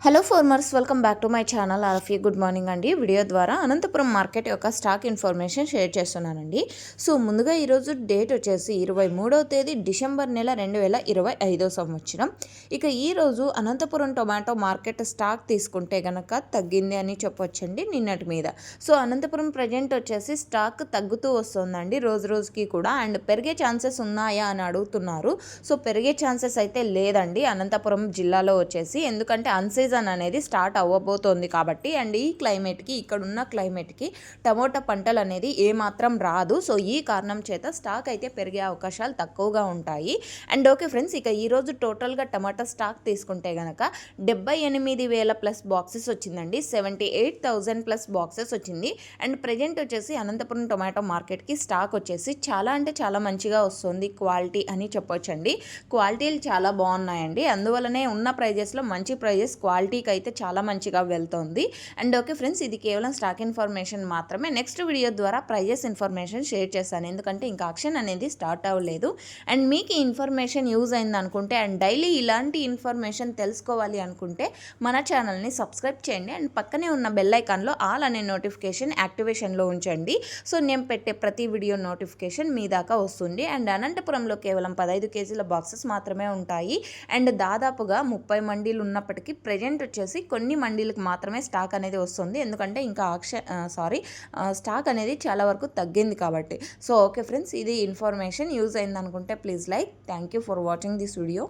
Hello farmers, welcome back to my channel. Alfie good morning అండి. Video ద్వారా Anantapuram market యొక్క stock information share చేస్తున్నానండి. So ముందుగా ఈరోజు డేట్ వచ్చేసి 23వ తేదీ డిసెంబర్ నెల 2025 సంవత్సరం. ఇక ఈరోజు అనంతపురం టొమాటో మార్కెట్ స్టాక్ తీసుకుంటే గనక తగ్గింది అని చెప్పొచ్చండి నిన్నటి మీద. సో అనంతపురం ప్రజెంట్ వచ్చేసి స్టాక్ తగ్గుతూ వస్తుందండి రోజు రోజుకి కూడా. అండ్ పెరిగే ఛాన్సెస్ ఉన్నాయా అని అడుగుతున్నారు. సో పెరిగే ఛాన్సెస్ అయితే లేదండి అనంతపురం జిల్లాలో వచ్చేసి, ఎందుకంటే అన్సీజన్ అనేది స్టార్ట్ అవ్వబోతోంది కాబట్టి. అండ్ ఈ క్లైమేట్కి, ఇక్కడున్న క్లైమేట్కి టమోటా పంటలు అనేది ఏమాత్రం రాదు. సో ఈ కారణం చేత స్టాక్ అయితే పెరిగే అవకాశాలు తక్కువగా ఉంటాయి. అండ్ ఓకే ఫ్రెండ్స్, ఇక ఈరోజు టోటల్గా టమాటా స్టాక్ తీసుకుంటే కనుక 78,000 ప్లస్ బాక్సెస్ వచ్చిందండి. 78,000 ప్లస్ బాక్సెస్ వచ్చింది. అండ్ ప్రజెంట్ వచ్చేసి అనంతపురం టొమాటో మార్కెట్కి స్టాక్ వచ్చేసి చాలా అంటే చాలా మంచిగా వస్తుంది. క్వాలిటీ అని చెప్పొచ్చండి. క్వాలిటీలు చాలా బాగున్నాయండి. అందువల్లనే ఉన్న ప్రైజెస్లో మంచి ప్రైజెస్ క్వాలిటీకి అయితే చాలా మంచిగా వెళ్తుంది. అండ్ ఓకే ఫ్రెండ్స్, ఇది కేవలం స్టాక్ ఇన్ఫర్మేషన్ మాత్రమే. నెక్స్ట్ వీడియో ద్వారా ప్రైజెస్ ఇన్ఫర్మేషన్ షేర్ చేస్తాను, ఎందుకంటే ఇంకా ఆక్షన్ అనేది స్టార్ట్ అవ్వలేదు. అండ్ మీకు ఈ ఇన్ఫర్మేషన్ యూజ్ అయింది అనుకుంటే అండ్ డైలీ ఇలాంటి ఇన్ఫర్మేషన్ తెలుసుకోవాలి అనుకుంటే మన ఛానల్ని సబ్స్క్రైబ్ చేయండి. అండ్ పక్కనే ఉన్న బెల్ ఐకాన్లో ఆల్ అనే నోటిఫికేషన్ యాక్టివేషన్లో ఉంచండి. సో నేను పెట్టే ప్రతి వీడియో నోటిఫికేషన్ మీ దాకా వస్తుంది. అండ్ అనంతపురంలో కేవలం 15 కేజీల బాక్సెస్ మాత్రమే ఉంటాయి. అండ్ దాదాపుగా 30 మండీలు ఉన్నప్పటికీ ప్రజెంట్ వచ్చేసి కొన్ని మండీలకు మాత్రమే స్టాక్ అనేది వస్తుంది, ఎందుకంటే ఇంకా స్టాక్ అనేది చాలా వరకు తగ్గింది కాబట్టి. సో ఓకే ఫ్రెండ్స్, ఇది ఇన్ఫర్మేషన్ యూజ్ అయింది అనుకుంటే please like. Thank you for watching this video.